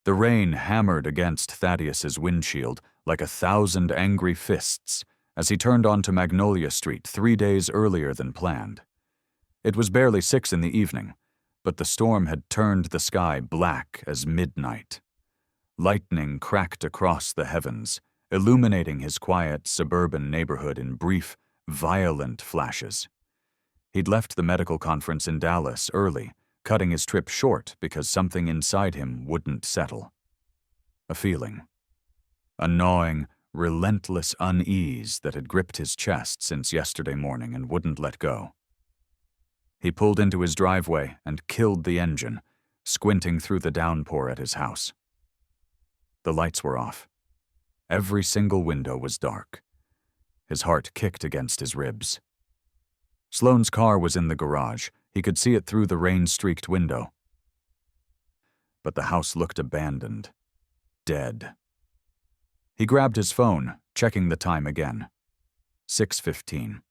The rain hammered against Thaddeus's windshield like 1,000 angry fists as he turned onto Magnolia Street 3 days earlier than planned. It was barely 6 in the evening, but the storm had turned the sky black as midnight. Lightning cracked across the heavens, illuminating his quiet suburban neighborhood in brief, violent flashes. He'd left the medical conference in Dallas early, cutting his trip short because something inside him wouldn't settle. A feeling. A gnawing, relentless unease that had gripped his chest since yesterday morning and wouldn't let go. He pulled into his driveway and killed the engine, squinting through the downpour at his house. The lights were off. Every single window was dark. His heart kicked against his ribs. Sloane's car was in the garage. He could see it through the rain-streaked window. But the house looked abandoned. Dead. He grabbed his phone, checking the time again. 6:15.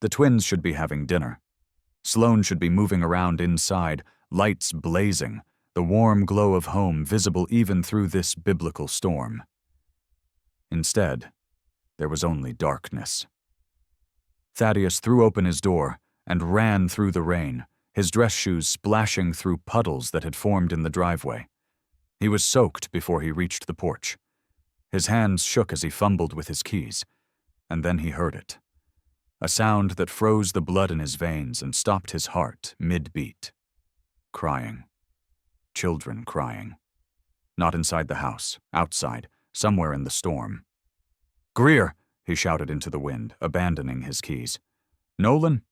The twins should be having dinner. Sloane should be moving around inside, lights blazing, the warm glow of home visible even through this biblical storm. Instead, there was only darkness. Thaddeus threw open his door and ran through the rain, his dress shoes splashing through puddles that had formed in the driveway. He was soaked before he reached the porch. His hands shook as he fumbled with his keys, and then he heard it. A sound that froze the blood in his veins and stopped his heart mid-beat. Crying. Children crying. Not inside the house, outside, somewhere in the storm. "Greer!" he shouted into the wind, abandoning his keys. "Nolan?"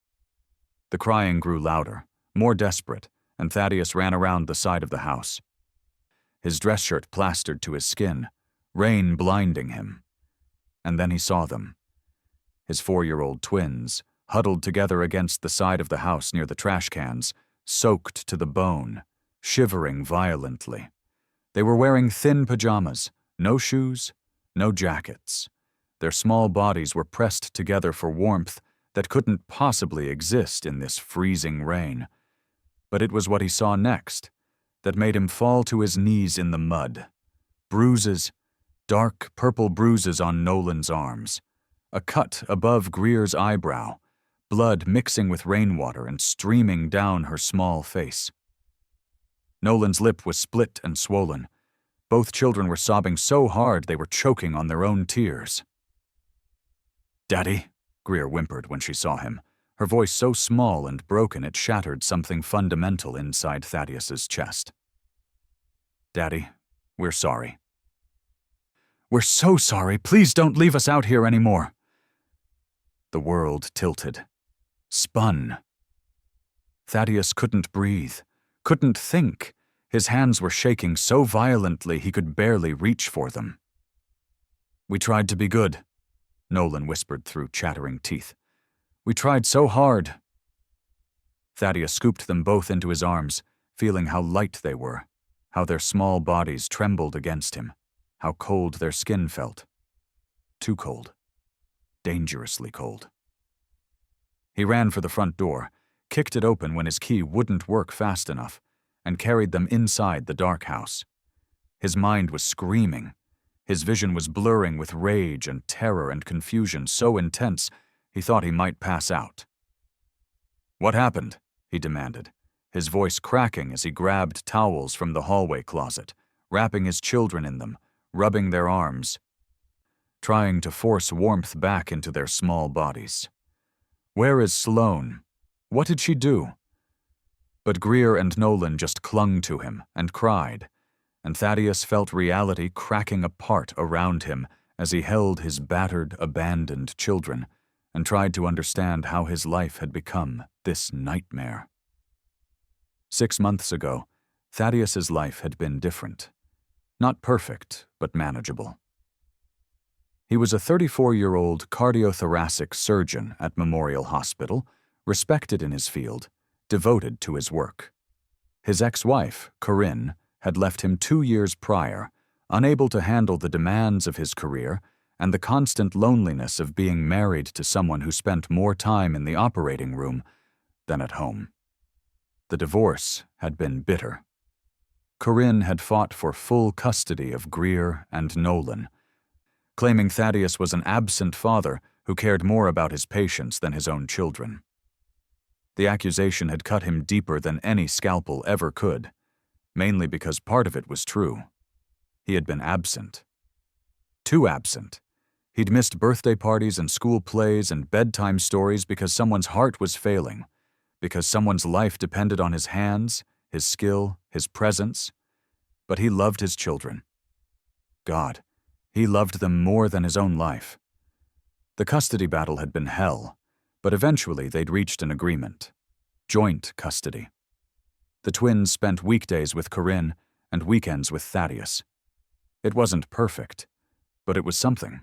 The crying grew louder, more desperate, and Thaddeus ran around the side of the house. His dress shirt plastered to his skin, rain blinding him. And then he saw them. His 4-year-old twins, huddled together against the side of the house near the trash cans, soaked to the bone, shivering violently. They were wearing thin pajamas, no shoes, no jackets. Their small bodies were pressed together for warmth that couldn't possibly exist in this freezing rain. But it was what he saw next that made him fall to his knees in the mud. Bruises, dark purple bruises on Nolan's arms. A cut above Greer's eyebrow, blood mixing with rainwater and streaming down her small face. Nolan's lip was split and swollen. Both children were sobbing so hard they were choking on their own tears. "Daddy," Greer whimpered when she saw him, her voice so small and broken it shattered something fundamental inside Thaddeus's chest. "Daddy, we're sorry." "We're so sorry. Please don't leave us out here anymore." The world tilted. Spun. Thaddeus couldn't breathe, couldn't think. His hands were shaking so violently he could barely reach for them. "We tried to be good," Nolan whispered through chattering teeth. "We tried so hard." Thaddeus scooped them both into his arms, feeling how light they were, how their small bodies trembled against him, how cold their skin felt. Too cold. Dangerously cold. He ran for the front door, kicked it open when his key wouldn't work fast enough, and carried them inside the dark house. His mind was screaming. His vision was blurring with rage and terror and confusion so intense he thought he might pass out. "What happened?" he demanded, his voice cracking as he grabbed towels from the hallway closet, wrapping his children in them, rubbing their arms, trying to force warmth back into their small bodies. "Where is Sloane? What did she do?" But Greer and Nolan just clung to him and cried, and Thaddeus felt reality cracking apart around him as he held his battered, abandoned children and tried to understand how his life had become this nightmare. 6 months ago, Thaddeus's life had been different. Not perfect, but manageable. He was a 34-year-old cardiothoracic surgeon at Memorial Hospital, respected in his field, devoted to his work. His ex-wife, Corinne, had left him 2 years prior, unable to handle the demands of his career and the constant loneliness of being married to someone who spent more time in the operating room than at home. The divorce had been bitter. Corinne had fought for full custody of Greer and Nolan, claiming Thaddeus was an absent father who cared more about his patients than his own children. The accusation had cut him deeper than any scalpel ever could, mainly because part of it was true. He had been absent. Too absent. He'd missed birthday parties and school plays and bedtime stories because someone's heart was failing, because someone's life depended on his hands, his skill, his presence. But he loved his children. God, he loved them more than his own life. The custody battle had been hell, but eventually they'd reached an agreement. Joint custody. The twins spent weekdays with Corinne and weekends with Thaddeus. It wasn't perfect, but it was something.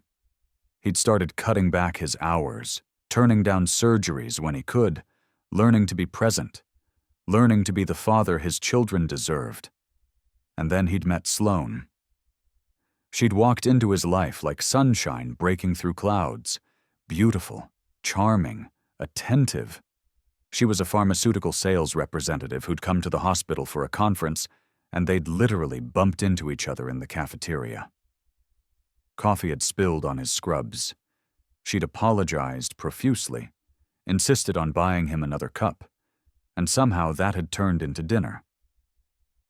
He'd started cutting back his hours, turning down surgeries when he could, learning to be present, learning to be the father his children deserved. And then he'd met Sloane. She'd walked into his life like sunshine breaking through clouds, beautiful, charming, attentive. She was a pharmaceutical sales representative who'd come to the hospital for a conference, and they'd literally bumped into each other in the cafeteria. Coffee had spilled on his scrubs. She'd apologized profusely, insisted on buying him another cup, and somehow that had turned into dinner.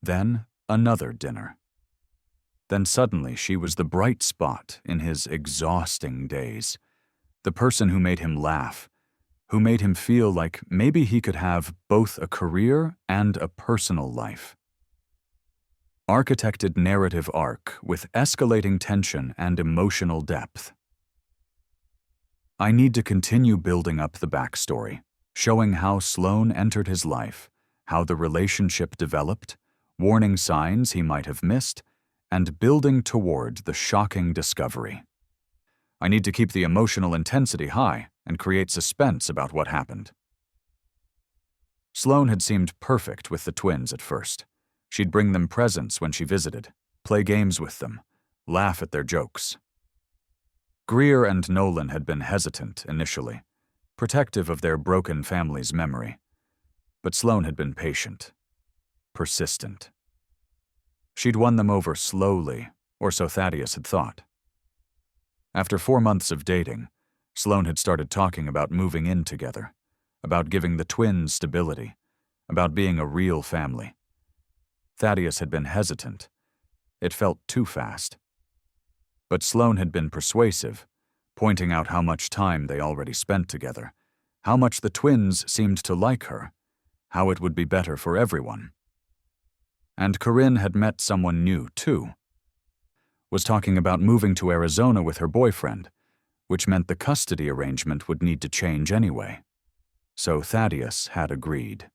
Then another dinner. Then suddenly she was the bright spot in his exhausting days, the person who made him laugh, who made him feel like maybe he could have both a career and a personal life. Architected narrative arc with escalating tension and emotional depth. I need to continue building up the backstory, showing how Sloane entered his life, how the relationship developed, warning signs he might have missed, and building toward the shocking discovery. I need to keep the emotional intensity high and create suspense about what happened. Sloane had seemed perfect with the twins at first. She'd bring them presents when she visited, play games with them, laugh at their jokes. Greer and Nolan had been hesitant initially, protective of their broken family's memory. But Sloane had been patient, persistent. She'd won them over slowly, or so Thaddeus had thought. After 4 months of dating, Sloane had started talking about moving in together, about giving the twins stability, about being a real family. Thaddeus had been hesitant. It felt too fast. But Sloane had been persuasive, pointing out how much time they already spent together, how much the twins seemed to like her, how it would be better for everyone. And Corinne had met someone new, too. Was talking about moving to Arizona with her boyfriend, which meant the custody arrangement would need to change anyway. So Thaddeus had agreed.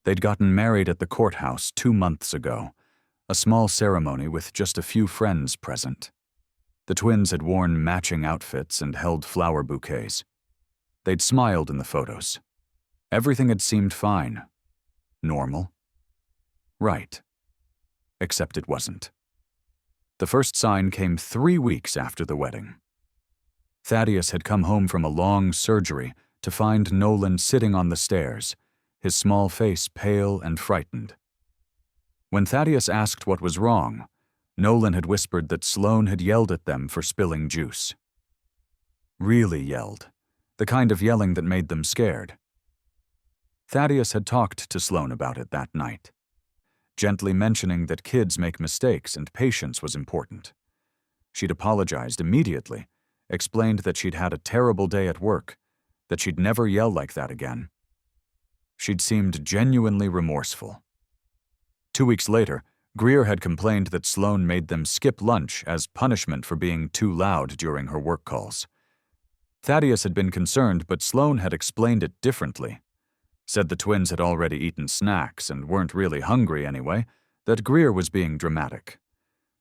They'd gotten married at the courthouse 2 months ago, a small ceremony with just a few friends present. The twins had worn matching outfits and held flower bouquets. They'd smiled in the photos. Everything had seemed fine. Normal. Right. Except it wasn't. The first sign came 3 weeks after the wedding. Thaddeus had come home from a long surgery to find Nolan sitting on the stairs, his small face pale and frightened. When Thaddeus asked what was wrong, Nolan had whispered that Sloane had yelled at them for spilling juice. Really yelled, the kind of yelling that made them scared. Thaddeus had talked to Sloane about it that night, gently mentioning that kids make mistakes and patience was important. She'd apologized immediately, explained that she'd had a terrible day at work, that she'd never yell like that again. She'd seemed genuinely remorseful. 2 weeks later, Greer had complained that Sloane made them skip lunch as punishment for being too loud during her work calls. Thaddeus had been concerned, but Sloane had explained it differently. Said the twins had already eaten snacks and weren't really hungry anyway, that Greer was being dramatic.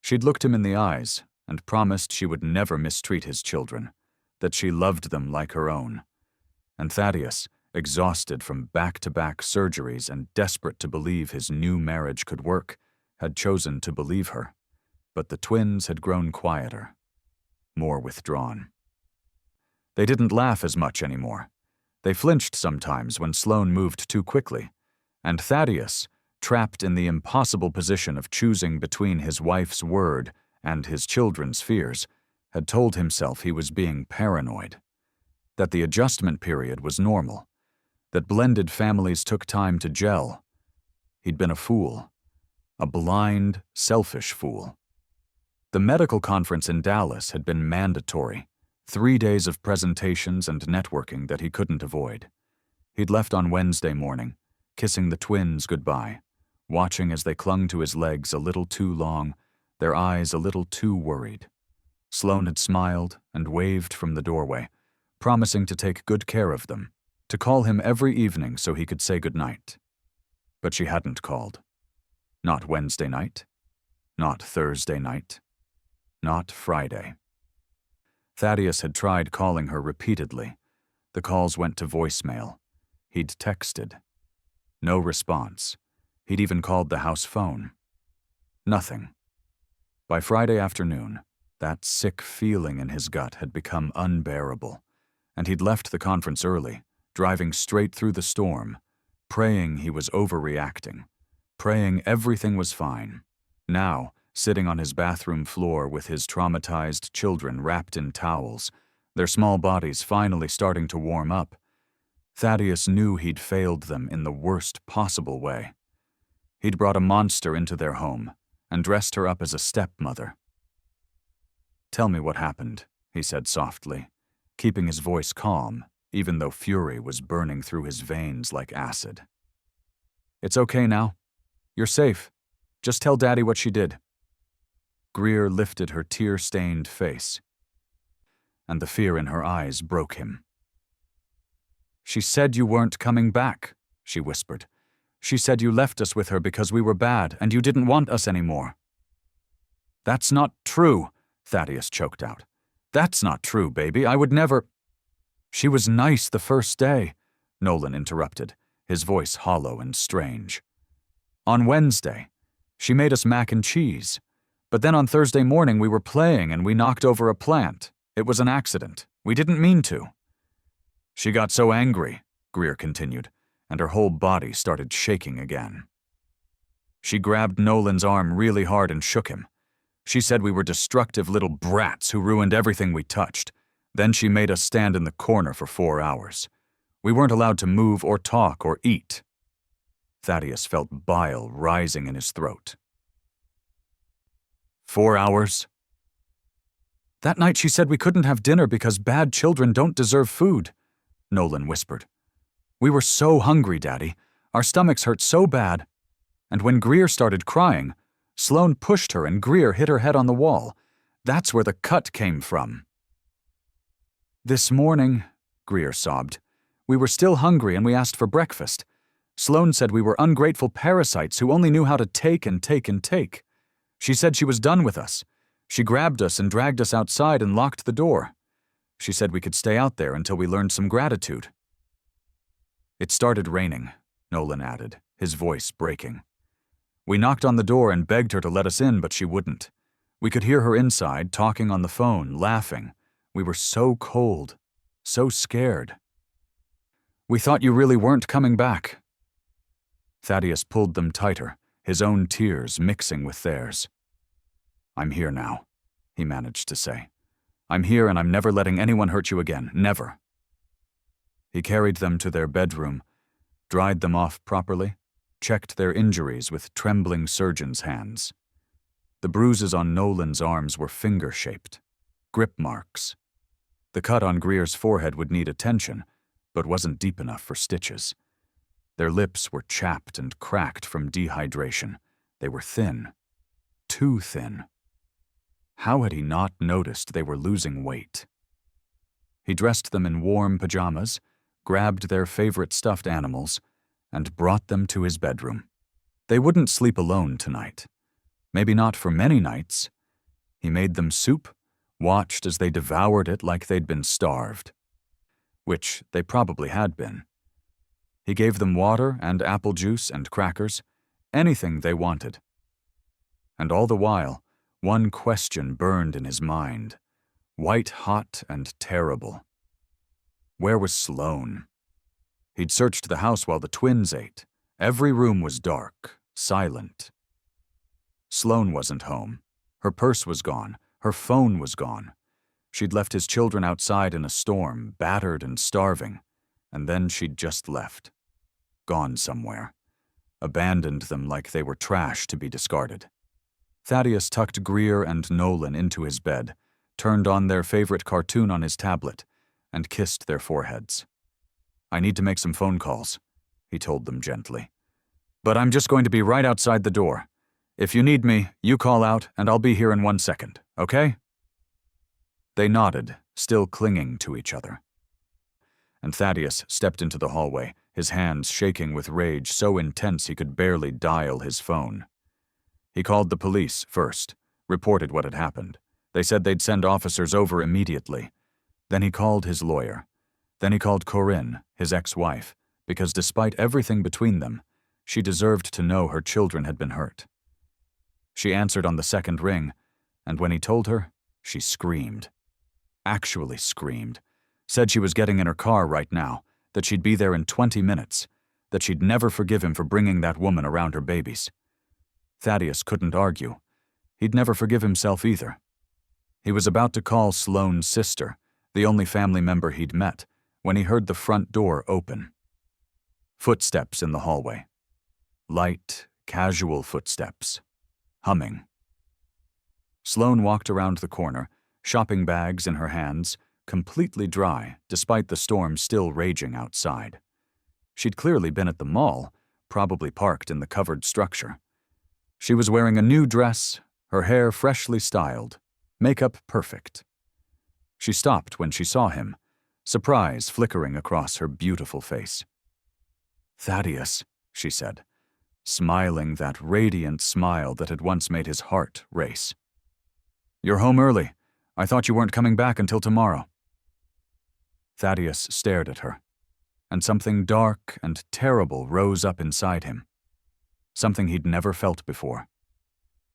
She'd looked him in the eyes and promised she would never mistreat his children, that she loved them like her own. And Thaddeus, exhausted from back-to-back surgeries and desperate to believe his new marriage could work, had chosen to believe her. But the twins had grown quieter, more withdrawn. They didn't laugh as much anymore. They flinched sometimes when Sloane moved too quickly, and Thaddeus, trapped in the impossible position of choosing between his wife's word and his children's fears, had told himself he was being paranoid, that the adjustment period was normal, that blended families took time to gel. He'd been a fool, a blind, selfish fool. The medical conference in Dallas had been mandatory, 3 days of presentations and networking that he couldn't avoid. He'd left on Wednesday morning, kissing the twins goodbye, watching as they clung to his legs a little too long, their eyes a little too worried. Sloane had smiled and waved from the doorway, promising to take good care of them, to call him every evening so he could say goodnight. But she hadn't called. Not Wednesday night, not Thursday night, not Friday. Thaddeus had tried calling her repeatedly. The calls went to voicemail. He'd texted. No response. He'd even called the house phone. Nothing. By Friday afternoon, that sick feeling in his gut had become unbearable, and he'd left the conference early, driving straight through the storm, praying he was overreacting, praying everything was fine. Now, sitting on his bathroom floor with his traumatized children wrapped in towels, their small bodies finally starting to warm up, Thaddeus knew he'd failed them in the worst possible way. He'd brought a monster into their home and dressed her up as a stepmother. "Tell me what happened," he said softly, keeping his voice calm, even though fury was burning through his veins like acid. "It's okay now. You're safe. Just tell Daddy what she did." Greer lifted her tear-stained face, and the fear in her eyes broke him. "She said you weren't coming back," she whispered. "She said you left us with her because we were bad and you didn't want us anymore." "That's not true," Thaddeus choked out. "That's not true, baby. I would never—" "She was nice the first day," Nolan interrupted, his voice hollow and strange. "On Wednesday, she made us mac and cheese. But then on Thursday morning we were playing and we knocked over a plant. It was an accident. We didn't mean to." "She got so angry," Greer continued, and her whole body started shaking again. "She grabbed Nolan's arm really hard and shook him. She said we were destructive little brats who ruined everything we touched. Then she made us stand in the corner for 4 hours. We weren't allowed to move or talk or eat." Thaddeus felt bile rising in his throat. 4 hours? "That night she said we couldn't have dinner because bad children don't deserve food," Nolan whispered. "We were so hungry, Daddy. Our stomachs hurt so bad. And when Greer started crying, Sloane pushed her and Greer hit her head on the wall. That's where the cut came from." "This morning," Greer sobbed, "we were still hungry and we asked for breakfast. Sloane said we were ungrateful parasites who only knew how to take and take and take. She said she was done with us. She grabbed us and dragged us outside and locked the door. She said we could stay out there until we learned some gratitude." "It started raining," Nolan added, his voice breaking. "We knocked on the door and begged her to let us in, but she wouldn't. We could hear her inside, talking on the phone, laughing. We were so cold, so scared. We thought you really weren't coming back." Thaddeus pulled them tighter, his own tears mixing with theirs. "I'm here now," he managed to say. "I'm here and I'm never letting anyone hurt you again, never." He carried them to their bedroom, dried them off properly, checked their injuries with trembling surgeon's hands. The bruises on Nolan's arms were finger-shaped, grip marks. The cut on Greer's forehead would need attention, but wasn't deep enough for stitches. Their lips were chapped and cracked from dehydration. They were thin, too thin. How had he not noticed they were losing weight? He dressed them in warm pajamas, grabbed their favorite stuffed animals, and brought them to his bedroom. They wouldn't sleep alone tonight. Maybe not for many nights. He made them soup, watched as they devoured it like they'd been starved. Which they probably had been. He gave them water and apple juice and crackers, anything they wanted. And all the while, one question burned in his mind, white-hot and terrible. Where was Sloane? He'd searched the house while the twins ate. Every room was dark, silent. Sloane wasn't home. Her purse was gone. Her phone was gone. She'd left his children outside in a storm, battered and starving, and then she'd just left. Gone somewhere. Abandoned them like they were trash to be discarded. Thaddeus tucked Greer and Nolan into his bed, turned on their favorite cartoon on his tablet, and kissed their foreheads. "I need to make some phone calls," he told them gently. "But I'm just going to be right outside the door. If you need me, you call out and I'll be here in 1 second, okay?" They nodded, still clinging to each other. And Thaddeus stepped into the hallway, his hands shaking with rage so intense he could barely dial his phone. He called the police first, reported what had happened. They said they'd send officers over immediately. Then he called his lawyer. Then he called Corinne, his ex-wife, because despite everything between them, she deserved to know her children had been hurt. She answered on the second ring, and when he told her, she screamed. Actually screamed. Said she was getting in her car right now, that she'd be there in 20 minutes, that she'd never forgive him for bringing that woman around her babies. Thaddeus couldn't argue. He'd never forgive himself either. He was about to call Sloane's sister, the only family member he'd met, when he heard the front door open. Footsteps in the hallway. Light, casual footsteps. Humming. Sloane walked around the corner, shopping bags in her hands, completely dry despite the storm still raging outside. She'd clearly been at the mall, probably parked in the covered structure. She was wearing a new dress, her hair freshly styled, makeup perfect. She stopped when she saw him, surprise flickering across her beautiful face. "Thaddeus," she said, smiling that radiant smile that had once made his heart race. "You're home early. I thought you weren't coming back until tomorrow." Thaddeus stared at her, and something dark and terrible rose up inside him. Something he'd never felt before.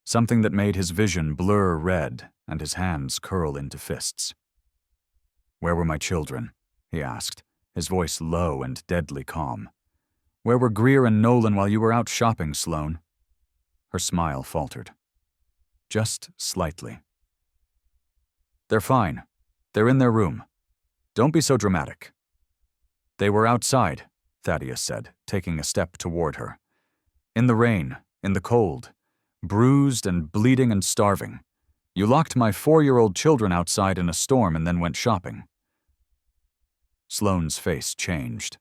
Something that made his vision blur red and his hands curl into fists. "Where were my children?" he asked, his voice low and deadly calm. "Where were Greer and Nolan while you were out shopping, Sloane?" Her smile faltered. Just slightly. "They're fine. They're in their room. Don't be so dramatic." "They were outside," Thaddeus said, taking a step toward her. "In the rain, in the cold, bruised and bleeding and starving. You locked my 4-year-old children outside in a storm and then went shopping." Sloane's face changed.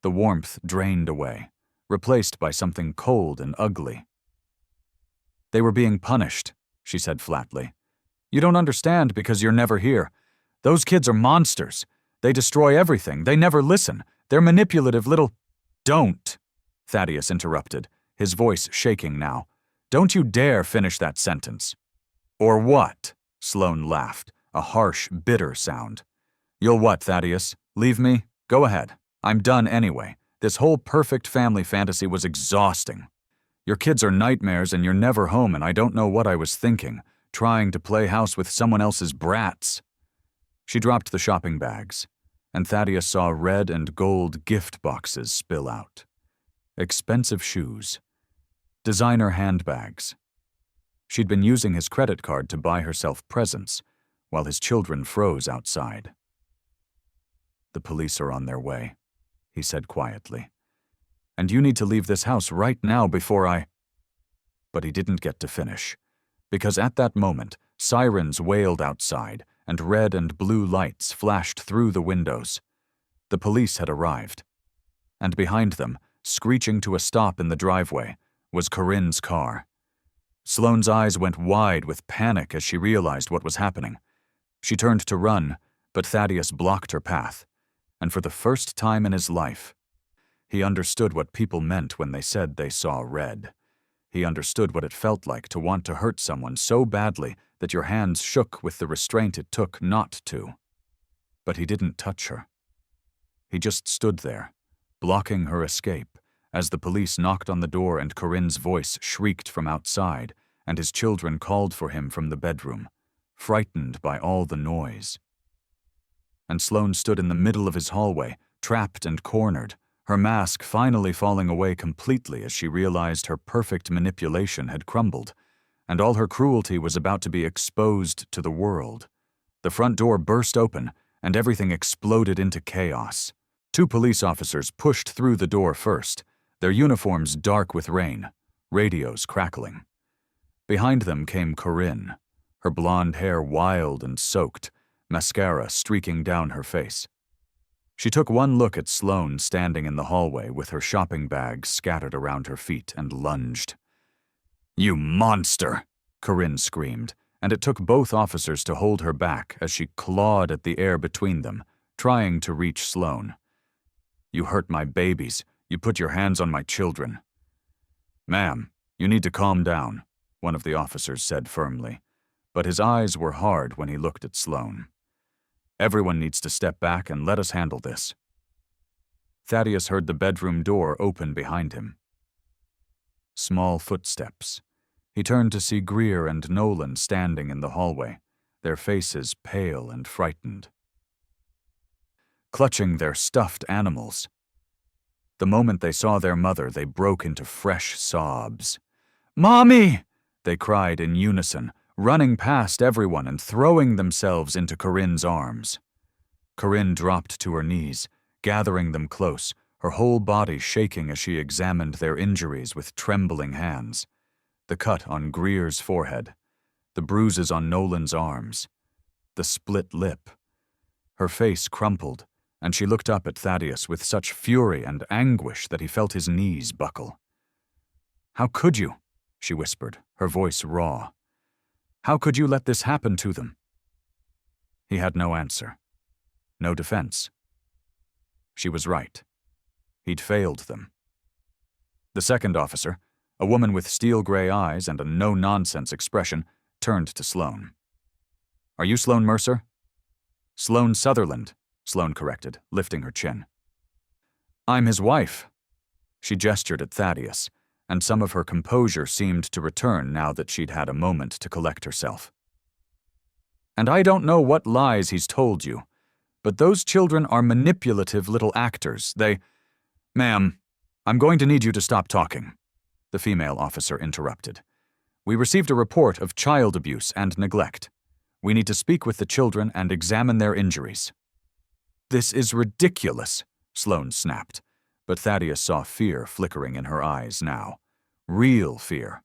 The warmth drained away, replaced by something cold and ugly. "They were being punished," she said flatly. "You don't understand because you're never here. Those kids are monsters. They destroy everything. They never listen. They're manipulative little—" "Don't," Thaddeus interrupted, his voice shaking now. "Don't you dare finish that sentence." "Or what?" Sloane laughed, a harsh, bitter sound. "You'll what, Thaddeus? Leave me? Go ahead. I'm done anyway. This whole perfect family fantasy was exhausting. Your kids are nightmares and you're never home, and I don't know what I was thinking, trying to play house with someone else's brats." She dropped the shopping bags, and Thaddeus saw red and gold gift boxes spill out. Expensive shoes. Designer handbags. She'd been using his credit card to buy herself presents, while his children froze outside. "The police are on their way," he said quietly. "And you need to leave this house right now before I—" But he didn't get to finish, because at that moment, sirens wailed outside, and red and blue lights flashed through the windows. The police had arrived. And behind them, screeching to a stop in the driveway, was Corinne's car. Sloane's eyes went wide with panic as she realized what was happening. She turned to run, but Thaddeus blocked her path. And for the first time in his life, he understood what people meant when they said they saw red. He understood what it felt like to want to hurt someone so badly that your hands shook with the restraint it took not to. But he didn't touch her. He just stood there, blocking her escape, as the police knocked on the door and Corinne's voice shrieked from outside, and his children called for him from the bedroom, frightened by all the noise. And Sloane stood in the middle of his hallway, trapped and cornered, her mask finally falling away completely as she realized her perfect manipulation had crumbled, and all her cruelty was about to be exposed to the world. The front door burst open, and everything exploded into chaos. 2 police officers pushed through the door first, their uniforms dark with rain, radios crackling. Behind them came Corinne, her blonde hair wild and soaked, mascara streaking down her face. She took one look at Sloane standing in the hallway with her shopping bag scattered around her feet and lunged. "You monster!" Corinne screamed, and it took both officers to hold her back as she clawed at the air between them, trying to reach Sloane. "You hurt my babies. You put your hands on my children." "Ma'am, you need to calm down," one of the officers said firmly, but his eyes were hard when he looked at Sloane. "Everyone needs to step back and let us handle this." Thaddeus heard the bedroom door open behind him. Small footsteps. He turned to see Greer and Nolan standing in the hallway, their faces pale and frightened, clutching their stuffed animals. The moment they saw their mother, they broke into fresh sobs. "Mommy!" they cried in unison, running past everyone and throwing themselves into Corinne's arms. Corinne dropped to her knees, gathering them close, her whole body shaking as she examined their injuries with trembling hands. The cut on Greer's forehead, the bruises on Nolan's arms, the split lip. Her face crumpled, and she looked up at Thaddeus with such fury and anguish that he felt his knees buckle. "How could you?" she whispered, her voice raw. "How could you let this happen to them?" He had no answer, no defense. She was right. He'd failed them. The second officer, a woman with steel-gray eyes and a no-nonsense expression, turned to Sloane. "Are you Sloane Mercer?" "Sloane Sutherland," Sloane corrected, lifting her chin. "I'm his wife." She gestured at Thaddeus, and some of her composure seemed to return now that she'd had a moment to collect herself. "And I don't know what lies he's told you, but those children are manipulative little actors. Ma'am, I'm going to need you to stop talking," the female officer interrupted. "We received a report of child abuse and neglect. We need to speak with the children and examine their injuries." "This is ridiculous," Sloane snapped, but Thaddeus saw fear flickering in her eyes now. Real fear.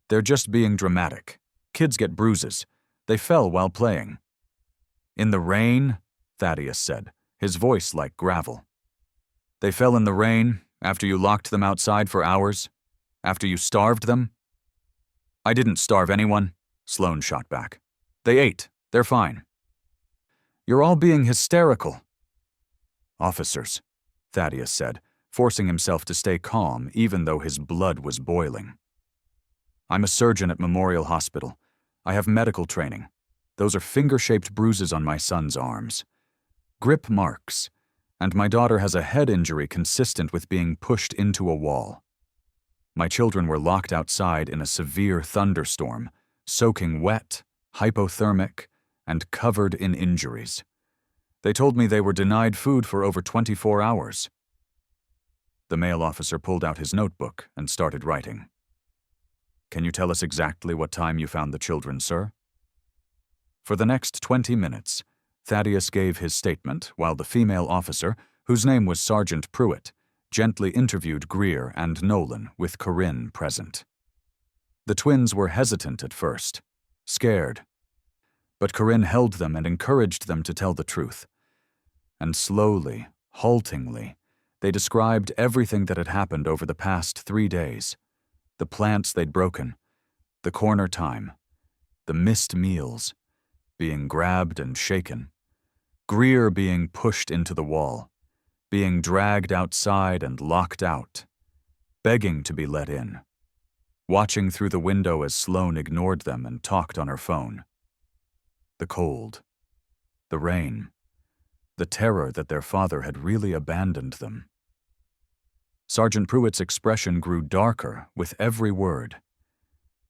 "They're just being dramatic. Kids get bruises. They fell while playing." "In the rain?" Thaddeus said, his voice like gravel. "They fell in the rain after you locked them outside for hours? After you starved them?" "I didn't starve anyone," Sloane shot back. "They ate. They're fine." "You're all being hysterical." "Officers," Thaddeus said, forcing himself to stay calm even though his blood was boiling. "I'm a surgeon at Memorial Hospital. I have medical training. Those are finger-shaped bruises on my son's arms. Grip marks, and my daughter has a head injury consistent with being pushed into a wall. My children were locked outside in a severe thunderstorm, soaking wet, hypothermic, and covered in injuries. They told me they were denied food for over 24 hours. The male officer pulled out his notebook and started writing. "Can you tell us exactly what time you found the children, sir?" For the next 20 minutes, Thaddeus gave his statement while the female officer, whose name was Sergeant Pruitt, gently interviewed Greer and Nolan with Corinne present. The twins were hesitant at first, scared, but Corinne held them and encouraged them to tell the truth. And slowly, haltingly, they described everything that had happened over the past 3 days. The plants they'd broken, the corner time, the missed meals, being grabbed and shaken, Greer being pushed into the wall, being dragged outside and locked out, begging to be let in, watching through the window as Sloane ignored them and talked on her phone. The cold, the rain, the terror that their father had really abandoned them. Sergeant Pruitt's expression grew darker with every word.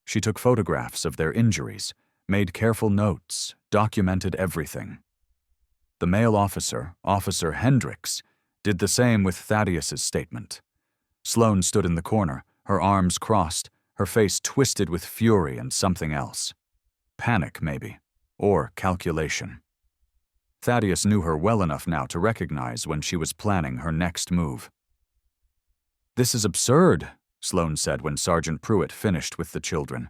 She took photographs of their injuries, made careful notes, documented everything. The male officer, Officer Hendricks, did the same with Thaddeus's statement. Sloane stood in the corner, her arms crossed, her face twisted with fury and something else. Panic, maybe, or calculation. Thaddeus knew her well enough now to recognize when she was planning her next move. "This is absurd," Sloane said when Sergeant Pruitt finished with the children.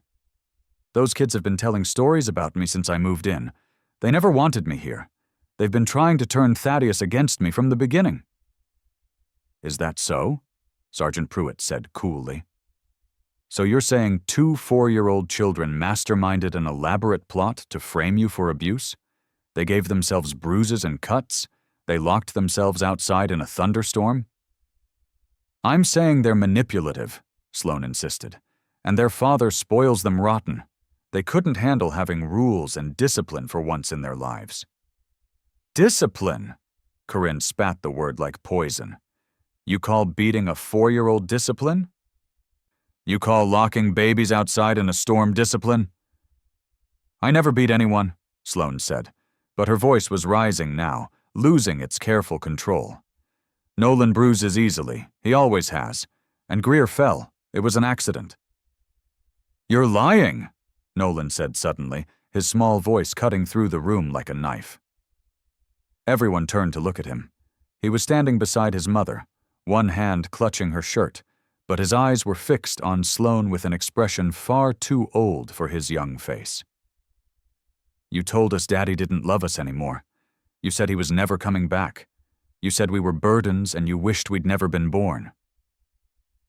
"Those kids have been telling stories about me since I moved in. They never wanted me here. They've been trying to turn Thaddeus against me from the beginning." "Is that so?" Sergeant Pruitt said coolly. "So you're saying 2 4-year-old children masterminded an elaborate plot to frame you for abuse? They gave themselves bruises and cuts? They locked themselves outside in a thunderstorm?" "I'm saying they're manipulative," Sloane insisted, "and their father spoils them rotten. They couldn't handle having rules and discipline for once in their lives." "Discipline?" Corinne spat the word like poison. "You call beating a 4-year-old discipline? You call locking babies outside in a storm discipline?" "I never beat anyone," Sloane said, but her voice was rising now, losing its careful control. "Nolan bruises easily, he always has, and Greer fell. It was an accident." "You're lying," Nolan said suddenly, his small voice cutting through the room like a knife. Everyone turned to look at him. He was standing beside his mother, one hand clutching her shirt, but his eyes were fixed on Sloane with an expression far too old for his young face. "You told us Daddy didn't love us anymore. You said he was never coming back. You said we were burdens and you wished we'd never been born."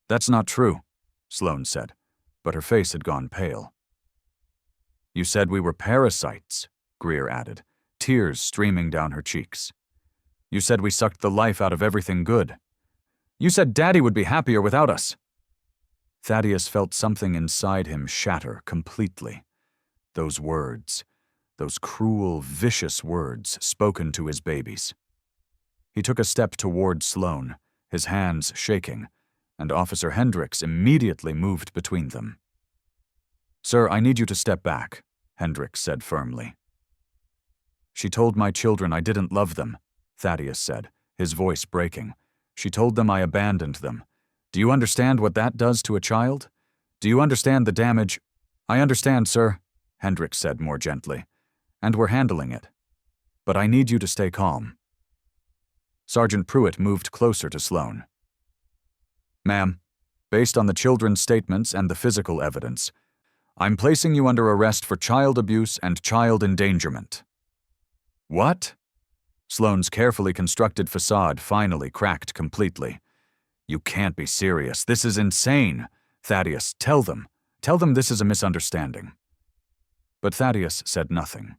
"That's not true," Sloane said, but her face had gone pale. "You said we were parasites," Greer added, tears streaming down her cheeks. "You said we sucked the life out of everything good. You said Daddy would be happier without us." Thaddeus felt something inside him shatter completely. Those words, those cruel, vicious words spoken to his babies. He took a step toward Sloane, his hands shaking, and Officer Hendricks immediately moved between them. "Sir, I need you to step back," Hendricks said firmly. "She told my children I didn't love them," Thaddeus said, his voice breaking. "She told them I abandoned them. Do you understand what that does to a child? Do you understand the damage?" "I understand, sir," Hendricks said more gently, "and we're handling it. But I need you to stay calm." Sergeant Pruitt moved closer to Sloane. "Ma'am, based on the children's statements and the physical evidence, I'm placing you under arrest for child abuse and child endangerment." "What?" Sloane's carefully constructed facade finally cracked completely. "You can't be serious. This is insane. Thaddeus, tell them. Tell them this is a misunderstanding." But Thaddeus said nothing.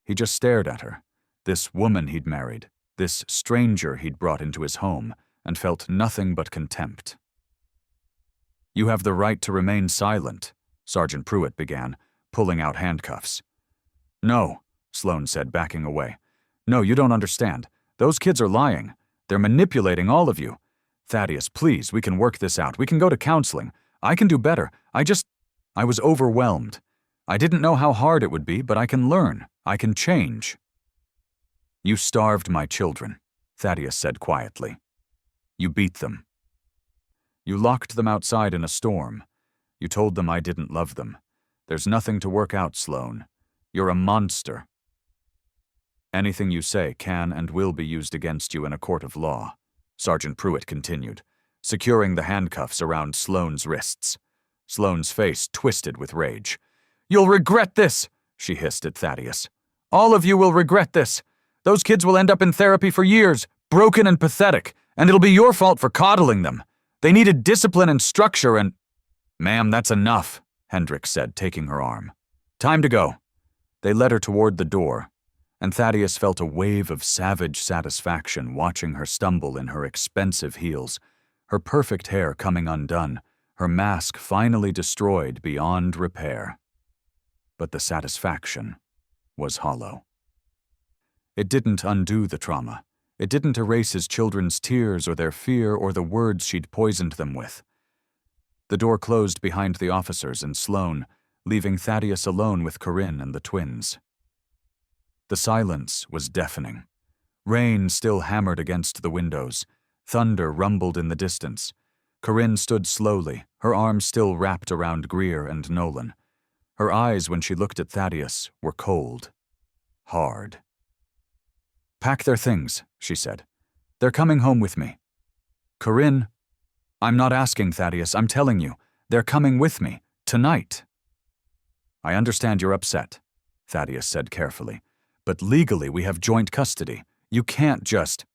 He just stared at her, this woman he'd married, this stranger he'd brought into his home, and felt nothing but contempt. "You have the right to remain silent," Sergeant Pruitt began, pulling out handcuffs. "No," Sloane said, backing away. "No, you don't understand. Those kids are lying. They're manipulating all of you. Thaddeus, please, we can work this out. We can go to counseling. I can do better. I was overwhelmed. I didn't know how hard it would be, but I can learn. I can change." "You starved my children," Thaddeus said quietly. "You beat them. You locked them outside in a storm. You told them I didn't love them. There's nothing to work out, Sloane. You're a monster. Anything you say can and will be used against you in a court of law," Sergeant Pruitt continued, securing the handcuffs around Sloane's wrists. Sloane's face twisted with rage. "You'll regret this," she hissed at Thaddeus. "All of you will regret this. Those kids will end up in therapy for years, broken and pathetic, and it'll be your fault for coddling them. They needed discipline and structure and—" "Ma'am, that's enough," Hendricks said, taking her arm. "Time to go." They led her toward the door, and Thaddeus felt a wave of savage satisfaction watching her stumble in her expensive heels, her perfect hair coming undone, her mask finally destroyed beyond repair. But the satisfaction was hollow. It didn't undo the trauma. It didn't erase his children's tears or their fear or the words she'd poisoned them with. The door closed behind the officers and Sloane, leaving Thaddeus alone with Corinne and the twins. The silence was deafening. Rain still hammered against the windows, Thunder rumbled in the distance. Corinne stood slowly, her arms still wrapped around Greer and Nolan. Her eyes, when she looked at Thaddeus, were cold. Hard. "Pack their things," she said. "They're coming home with me." "Corinne." "I'm not asking, Thaddeus, I'm telling you. They're coming with me. Tonight." "I understand you're upset," Thaddeus said carefully. "But legally we have joint custody. You can't just—"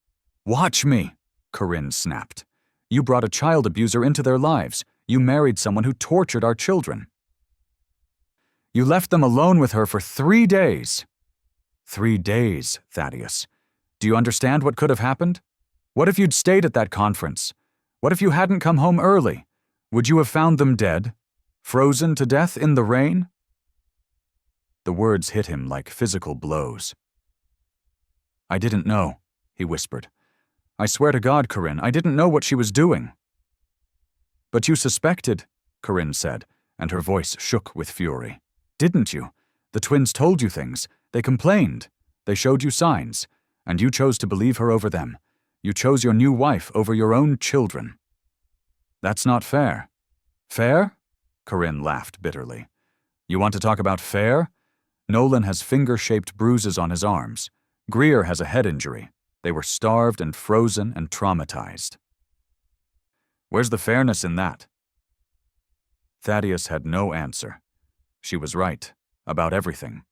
"Watch me," Corinne snapped. "You brought a child abuser into their lives. You married someone who tortured our children. You left them alone with her for 3 days. 3 days, Thaddeus. Do you understand what could have happened? What if you'd stayed at that conference? What if you hadn't come home early? Would you have found them dead? Frozen to death in the rain?" The words hit him like physical blows. "I didn't know," he whispered. "I swear to God, Corinne, I didn't know what she was doing." "But you suspected," Corinne said, and her voice shook with fury. "Didn't you? The twins told you things. They complained. They showed you signs. And you chose to believe her over them. You chose your new wife over your own children. That's not fair." "Fair?" Corinne laughed bitterly. "You want to talk about fair? Nolan has finger-shaped bruises on his arms. Greer has a head injury. They were starved and frozen and traumatized. Where's the fairness in that?" Thaddeus had no answer. She was right, about everything.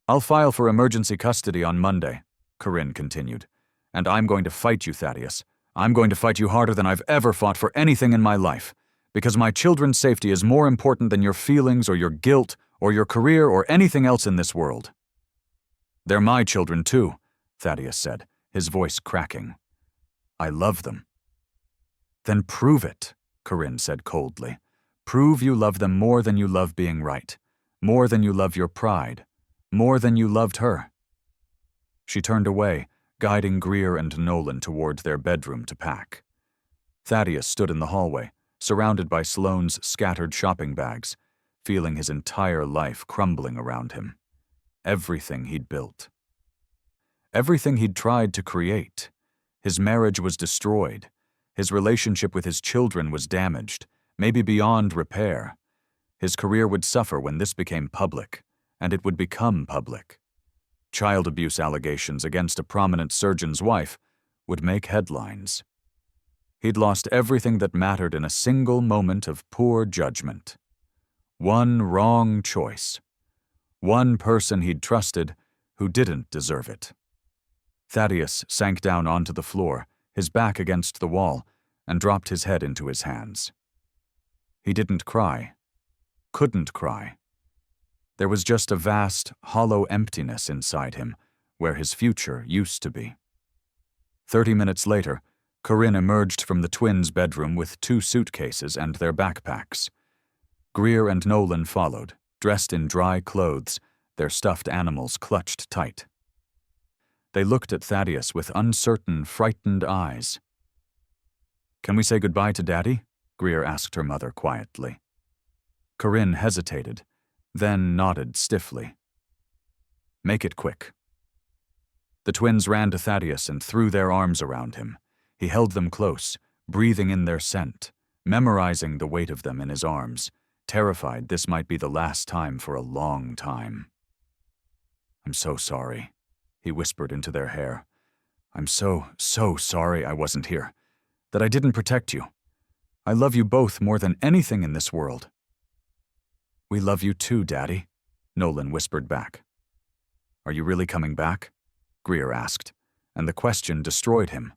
"I'll file for emergency custody on Monday," Corinne continued. "And I'm going to fight you, Thaddeus. I'm going to fight you harder than I've ever fought for anything in my life, because my children's safety is more important than your feelings or your guilt or your career or anything else in this world." "They're my children too," Thaddeus said, his voice cracking. "I love them." "Then prove it," Corinne said coldly. "Prove you love them more than you love being right, more than you love your pride, more than you loved her." She turned away, guiding Greer and Nolan toward their bedroom to pack. Thaddeus stood in the hallway, surrounded by Sloane's scattered shopping bags, feeling his entire life crumbling around him. Everything he'd built. Everything he'd tried to create. His marriage was destroyed. His relationship with his children was damaged, maybe beyond repair. His career would suffer when this became public, and it would become public. Child abuse allegations against a prominent surgeon's wife would make headlines. He'd lost everything that mattered in a single moment of poor judgment. One wrong choice. One person he'd trusted who didn't deserve it. Thaddeus sank down onto the floor, his back against the wall, and dropped his head into his hands. He didn't cry. Couldn't cry. There was just a vast, hollow emptiness inside him, where his future used to be. 30 minutes later, Corinne emerged from the twins' bedroom with 2 suitcases and their backpacks. Greer and Nolan followed, dressed in dry clothes, their stuffed animals clutched tight. They looked at Thaddeus with uncertain, frightened eyes. "Can we say goodbye to Daddy?" Greer asked her mother quietly. Corinne hesitated, then nodded stiffly. "Make it quick." The twins ran to Thaddeus and threw their arms around him. He held them close, breathing in their scent, memorizing the weight of them in his arms, terrified this might be the last time for a long time. "I'm so sorry," he whispered into their hair. "I'm so sorry I wasn't here, that I didn't protect you. I love you both more than anything in this world." "We love you too, Daddy," Nolan whispered back. "Are you really coming back?" Greer asked, and the question destroyed him.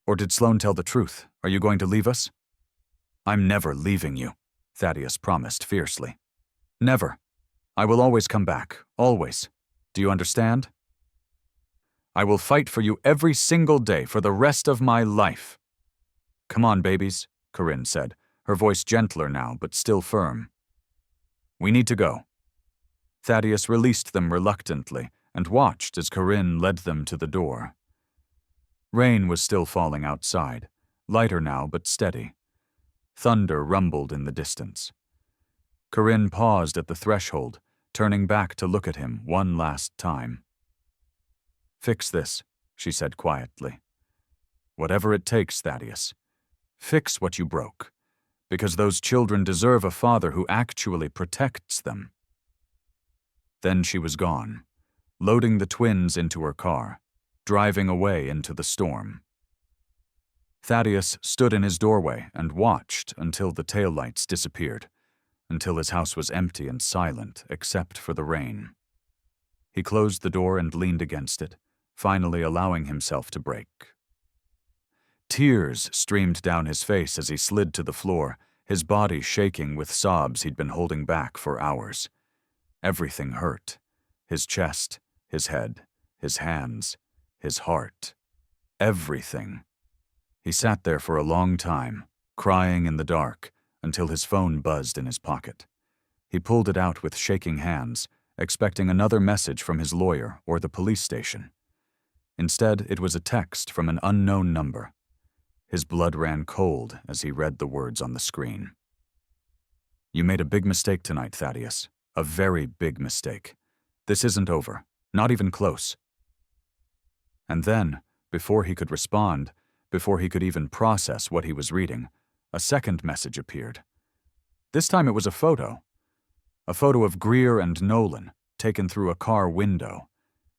"Or did Sloane tell the truth? Are you going to leave us?" "I'm never leaving you," Thaddeus promised fiercely. "Never. I will always come back, always. Do you understand? I will fight for you every single day for the rest of my life." "Come on, babies," Corinne said, her voice gentler now but still firm. "We need to go." Thaddeus released them reluctantly and watched as Corinne led them to the door. Rain was still falling outside, lighter now but steady. Thunder rumbled in the distance. Corinne paused at the threshold, turning back to look at him one last time. "Fix this," she said quietly. Whatever it takes, Thaddeus. Fix what you broke, because those children deserve a father who actually protects them." Then she was gone, loading the twins into her car, driving away into the storm. Thaddeus stood in his doorway and watched until the taillights disappeared, until his house was empty and silent except for the rain. He closed the door and leaned against it, finally allowing himself to break. Tears streamed down his face as he slid to the floor, his body shaking with sobs he'd been holding back for hours. Everything hurt. His chest, his head, his hands, his heart. Everything. He sat there for a long time, crying in the dark, until his phone buzzed in his pocket. He pulled it out with shaking hands, expecting another message from his lawyer or the police station. Instead, it was a text from an unknown number. His blood ran cold as he read the words on the screen. "You made a big mistake tonight, Thaddeus. A very big mistake. This isn't over. Not even close." And then, before he could respond, before he could even process what he was reading, a second message appeared. This time it was a photo. A photo of Greer and Nolan, taken through a car window.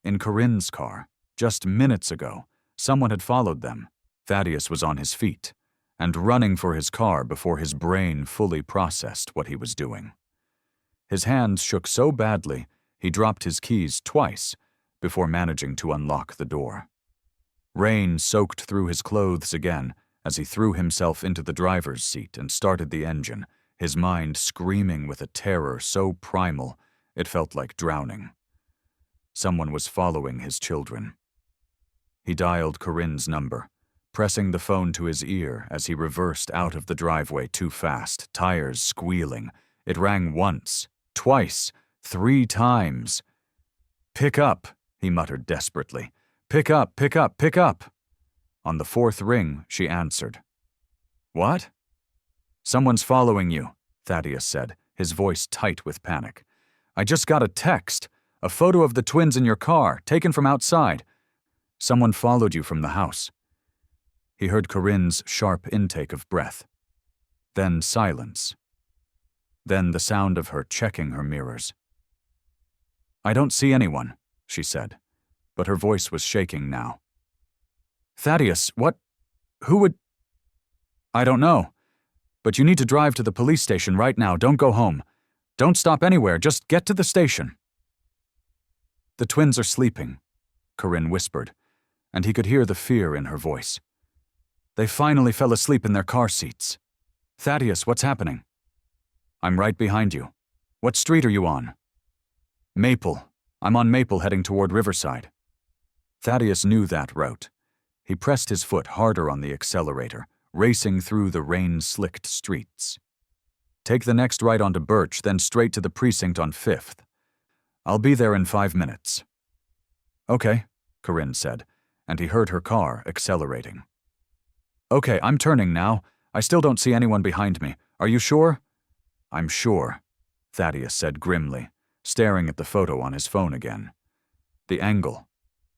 In Corinne's car, just minutes ago, someone had followed them. Thaddeus was on his feet, and running for his car before his brain fully processed what he was doing. His hands shook so badly, he dropped his keys twice before managing to unlock the door. Rain soaked through his clothes again as he threw himself into the driver's seat and started the engine, his mind screaming with a terror so primal it felt like drowning. Someone was following his children. He dialed Corinne's number, pressing the phone to his ear as he reversed out of the driveway too fast, tires squealing. It rang once, twice, 3 times. "Pick up," he muttered desperately. "Pick up, pick up, pick up." On the 4th ring, she answered. "What?" "Someone's following you," Thaddeus said, his voice tight with panic. "I just got a text, a photo of the twins in your car, taken from outside. Someone followed you from the house." He heard Corinne's sharp intake of breath. Then silence. Then the sound of her checking her mirrors. "I don't see anyone," she said, but her voice was shaking now. "Thaddeus, what? Who would—" "I don't know. But you need to drive to the police station right now. Don't go home. Don't stop anywhere. Just get to the station." "The twins are sleeping," Corinne whispered, and he could hear the fear in her voice. "They finally fell asleep in their car seats. Thaddeus, what's happening?" "I'm right behind you. What street are you on?" "Maple. I'm on Maple heading toward Riverside." Thaddeus knew that route. He pressed his foot harder on the accelerator, racing through the rain-slicked streets. "Take the next right onto Birch, then straight to the precinct on 5th. I'll be there in 5 minutes." "Okay," Corinne said, and he heard her car accelerating. "Okay, I'm turning now. I still don't see anyone behind me. Are you sure?" "I'm sure," Thaddeus said grimly, staring at the photo on his phone again. The angle,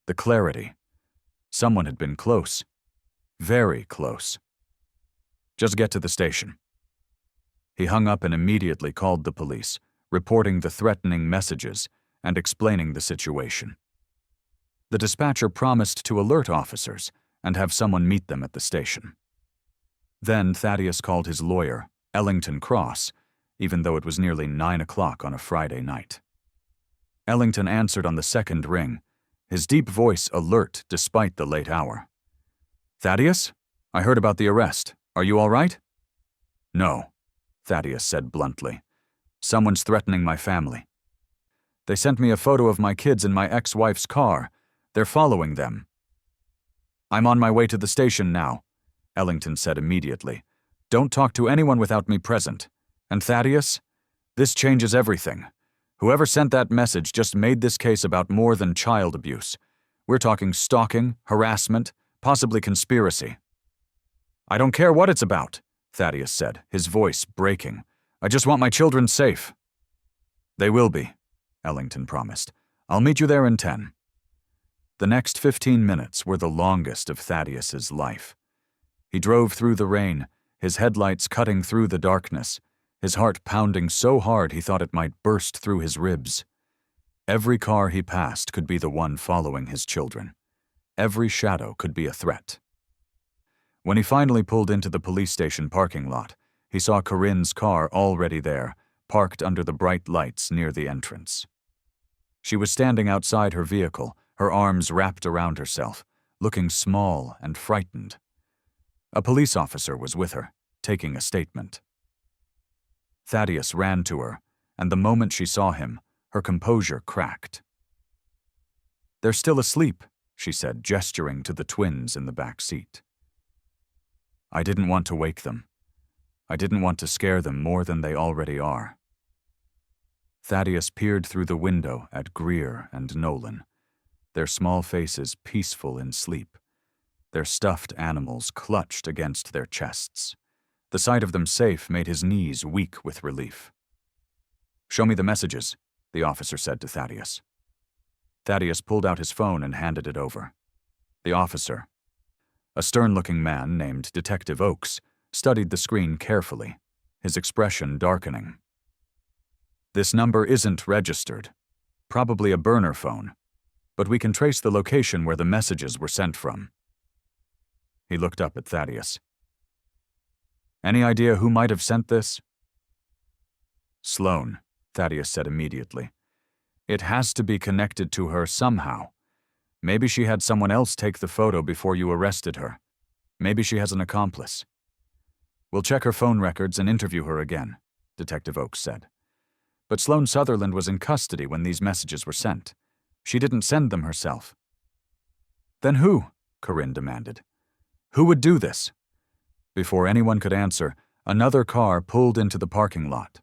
the clarity. Someone had been close. Very close. "Just get to the station." He hung up and immediately called the police, reporting the threatening messages and explaining the situation. The dispatcher promised to alert officers and have someone meet them at the station. Then Thaddeus called his lawyer, Ellington Cross, even though it was nearly 9 o'clock on a Friday night. Ellington answered on the 2nd ring, his deep voice alert despite the late hour. "Thaddeus? I heard about the arrest. Are you all right?" "No," Thaddeus said bluntly. "Someone's threatening my family. They sent me a photo of my kids in my ex-wife's car. They're following them." "I'm on my way to the station now," Ellington said immediately. "Don't talk to anyone without me present. And Thaddeus, this changes everything. Whoever sent that message just made this case about more than child abuse. We're talking stalking, harassment, possibly conspiracy." "I don't care what it's about," Thaddeus said, his voice breaking. "I just want my children safe." "They will be," Ellington promised. "I'll meet you there in 10. The next 15 minutes were the longest of Thaddeus's life. He drove through the rain, his headlights cutting through the darkness, his heart pounding so hard he thought it might burst through his ribs. Every car he passed could be the one following his children. Every shadow could be a threat. When he finally pulled into the police station parking lot, he saw Corinne's car already there, parked under the bright lights near the entrance. She was standing outside her vehicle, her arms wrapped around herself, looking small and frightened. A police officer was with her, taking a statement. Thaddeus ran to her, and the moment she saw him, her composure cracked. "They're still asleep," she said, gesturing to the twins in the back seat. "I didn't want to wake them. I didn't want to scare them more than they already are." Thaddeus peered through the window at Greer and Nolan, their small faces peaceful in sleep, their stuffed animals clutched against their chests. The sight of them safe made his knees weak with relief. "Show me the messages," the officer said to Thaddeus. Thaddeus pulled out his phone and handed it over. The officer, a stern-looking man named Detective Oakes, studied the screen carefully, his expression darkening. "This number isn't registered. Probably a burner phone. But we can trace the location where the messages were sent from." He looked up at Thaddeus. "Any idea who might have sent this?" "Sloane," Thaddeus said immediately. "It has to be connected to her somehow. Maybe she had someone else take the photo before you arrested her. Maybe she has an accomplice." "We'll check her phone records and interview her again," Detective Oakes said. "But Sloane Sutherland was in custody when these messages were sent. She didn't send them herself." "Then who?" Corinne demanded. "Who would do this?" Before anyone could answer, another car pulled into the parking lot.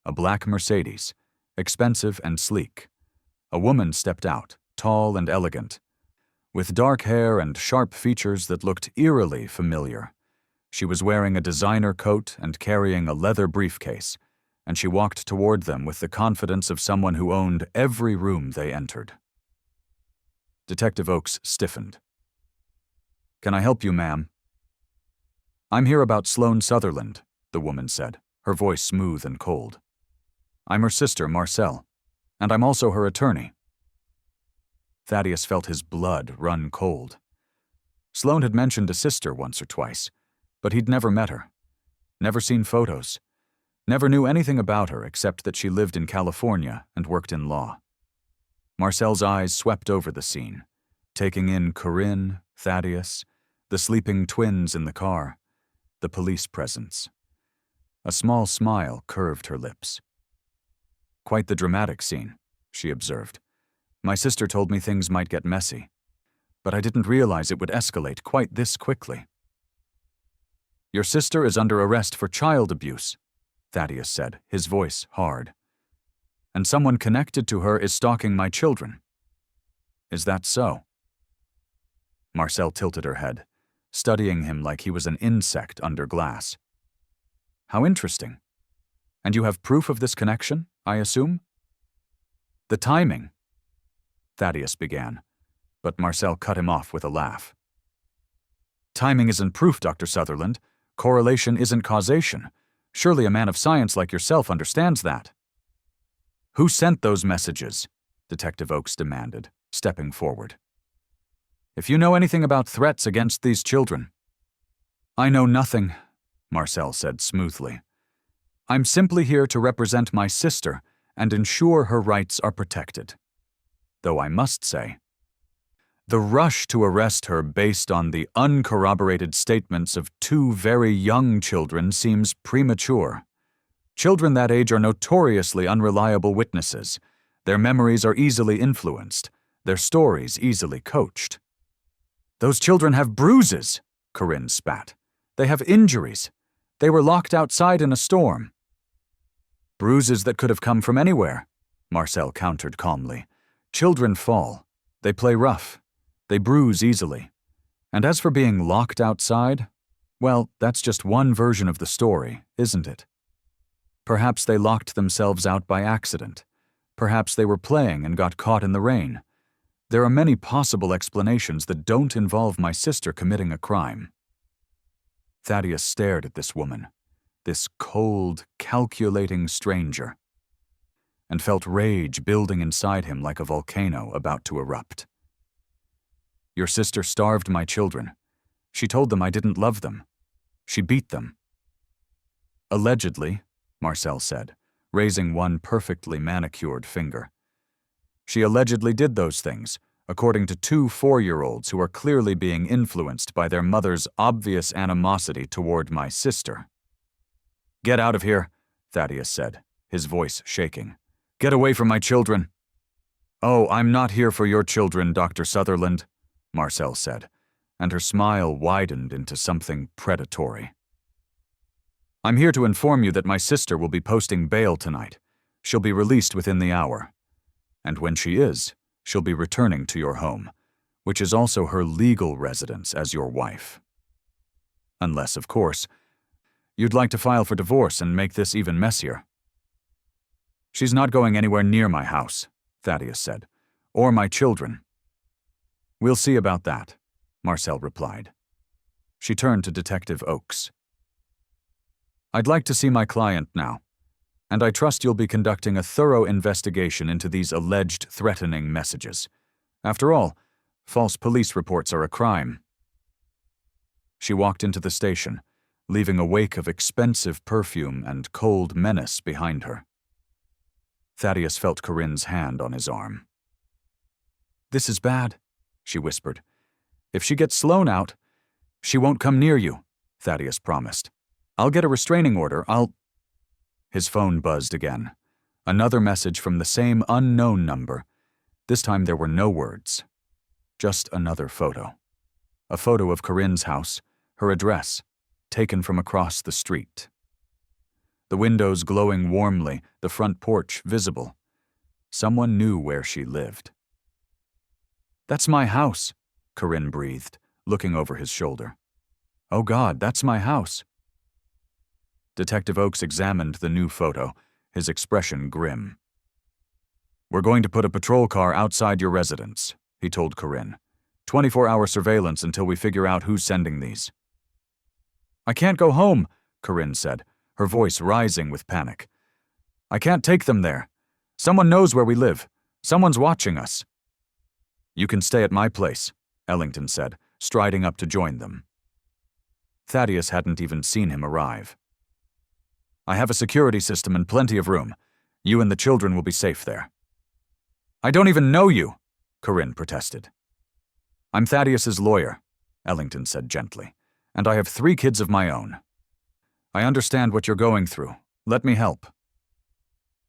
A black Mercedes, expensive and sleek. A woman stepped out, tall and elegant, with dark hair and sharp features that looked eerily familiar. She was wearing a designer coat and carrying a leather briefcase, and she walked toward them with the confidence of someone who owned every room they entered. Detective Oakes stiffened. "Can I help you, ma'am?" "I'm here about Sloane Sutherland," the woman said, her voice smooth and cold. "I'm her sister, Marcel, and I'm also her attorney." Thaddeus felt his blood run cold. Sloane had mentioned a sister once or twice, but he'd never met her, never seen photos, never knew anything about her except that she lived in California and worked in law. Marcel's eyes swept over the scene, taking in Corinne, Thaddeus, the sleeping twins in the car, the police presence. A small smile curved her lips. "Quite the dramatic scene," she observed. "My sister told me things might get messy, but I didn't realize it would escalate quite this quickly." "Your sister is under arrest for child abuse," Thaddeus said, his voice hard. "And someone connected to her is stalking my children. Is that so?" Marcel tilted her head, studying him like he was an insect under glass. "How interesting. And you have proof of this connection, I assume?" "The timing," Thaddeus began, but Marcel cut him off with a laugh. "Timing isn't proof, Dr. Sutherland. Correlation isn't causation. Surely a man of science like yourself understands that." "Who sent those messages?" Detective Oakes demanded, stepping forward. "If you know anything about threats against these children—" "I know nothing," Marcel said smoothly. "I'm simply here to represent my sister and ensure her rights are protected. Though I must say, the rush to arrest her based on the uncorroborated statements of two very young children seems premature. Children that age are notoriously unreliable witnesses. Their memories are easily influenced, their stories easily coached." "Those children have bruises," Corinne spat. "They have injuries. They were locked outside in a storm." "Bruises that could have come from anywhere," Marcel countered calmly. "Children fall. They play rough. They bruise easily. And as for being locked outside, well, that's just one version of the story, isn't it? Perhaps they locked themselves out by accident. Perhaps they were playing and got caught in the rain. There are many possible explanations that don't involve my sister committing a crime. Thaddeus stared at this woman, this cold, calculating stranger, and felt rage building inside him like a volcano about to erupt. Your sister starved my children. She told them I didn't love them. She beat them. Allegedly, Marcel said, raising one perfectly manicured finger. She allegedly did those things, according to 2 4-year-olds who are clearly being influenced by their mother's obvious animosity toward my sister. Get out of here, Thaddeus said, his voice shaking. Get away from my children. Oh, I'm not here for your children, Dr. Sutherland, Marcel said, and her smile widened into something predatory. I'm here to inform you that my sister will be posting bail tonight. She'll be released within the hour. And when she is, she'll be returning to your home, which is also her legal residence as your wife. Unless, of course, you'd like to file for divorce and make this even messier. She's not going anywhere near my house, Thaddeus said, or my children. We'll see about that, Marcel replied. She turned to Detective Oakes. I'd like to see my client now, and I trust you'll be conducting a thorough investigation into these alleged threatening messages. After all, false police reports are a crime. She walked into the station, leaving a wake of expensive perfume and cold menace behind her. Thaddeus felt Corinne's hand on his arm. This is bad, she whispered. If she gets Sloane out, she won't come near you, Thaddeus promised. I'll get a restraining order, His phone buzzed again. Another message from the same unknown number. This time there were no words. Just another photo. A photo of Corinne's house, her address, taken from across the street. The windows glowing warmly, the front porch visible. Someone knew where she lived. That's my house, Corinne breathed, looking over his shoulder. Oh God, that's my house. Detective Oakes examined the new photo, his expression grim. We're going to put a patrol car outside your residence, he told Corinne. 24-hour surveillance until we figure out who's sending these. I can't go home, Corinne said, her voice rising with panic. I can't take them there. Someone knows where we live. Someone's watching us. You can stay at my place, Ellington said, striding up to join them. Thaddeus hadn't even seen him arrive. I have a security system and plenty of room. You and the children will be safe there. I don't even know you, Corinne protested. I'm Thaddeus's lawyer, Ellington said gently, and I have 3 kids of my own. I understand what you're going through. Let me help.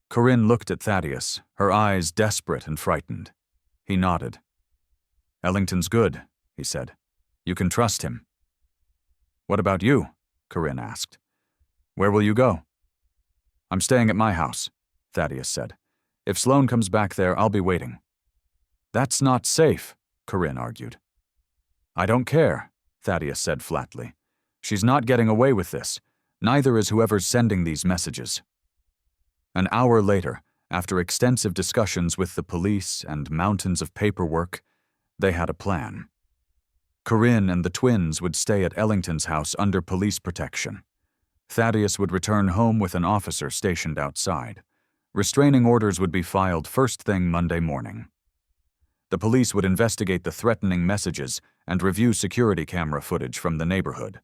Corinne looked at Thaddeus, her eyes desperate and frightened. He nodded. Ellington's good, he said. You can trust him. What about you? Corinne asked. Where will you go? I'm staying at my house, Thaddeus said. If Sloane comes back there, I'll be waiting. That's not safe, Corinne argued. I don't care, Thaddeus said flatly. She's not getting away with this. Neither is whoever's sending these messages. An hour later, after extensive discussions with the police and mountains of paperwork, they had a plan. Corinne and the twins would stay at Ellington's house under police protection. Thaddeus would return home with an officer stationed outside. Restraining orders would be filed first thing Monday morning. The police would investigate the threatening messages and review security camera footage from the neighborhood.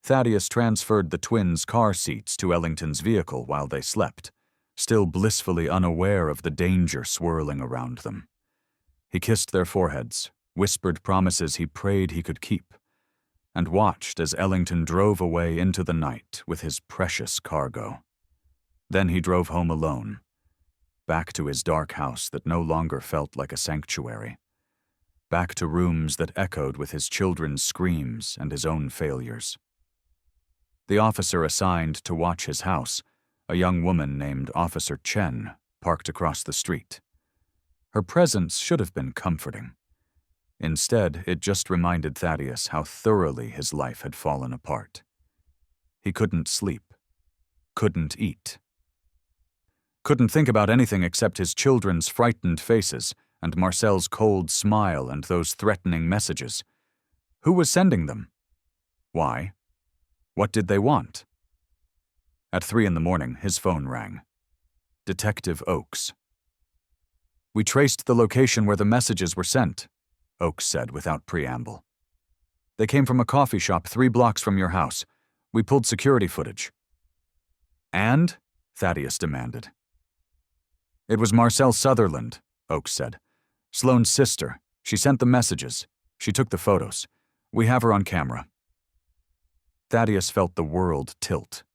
Thaddeus transferred the twins' car seats to Ellington's vehicle while they slept, still blissfully unaware of the danger swirling around them. He kissed their foreheads, whispered promises he prayed he could keep, and watched as Ellington drove away into the night with his precious cargo. Then he drove home alone, back to his dark house that no longer felt like a sanctuary, back to rooms that echoed with his children's screams and his own failures. The officer assigned to watch his house, a young woman named Officer Chen, parked across the street. Her presence should have been comforting. Instead, it just reminded Thaddeus how thoroughly his life had fallen apart. He couldn't sleep, couldn't eat, couldn't think about anything except his children's frightened faces and Marcel's cold smile and those threatening messages. Who was sending them? Why? What did they want? At 3 a.m, his phone rang. Detective Oakes. "We traced the location where the messages were sent," Oakes said without preamble. "They came from a coffee shop 3 blocks from your house. We pulled security footage." "And?" Thaddeus demanded. "It was Marcel Sutherland," Oakes said. "Sloane's sister. She sent the messages. She took the photos. We have her on camera." Thaddeus felt the world tilt.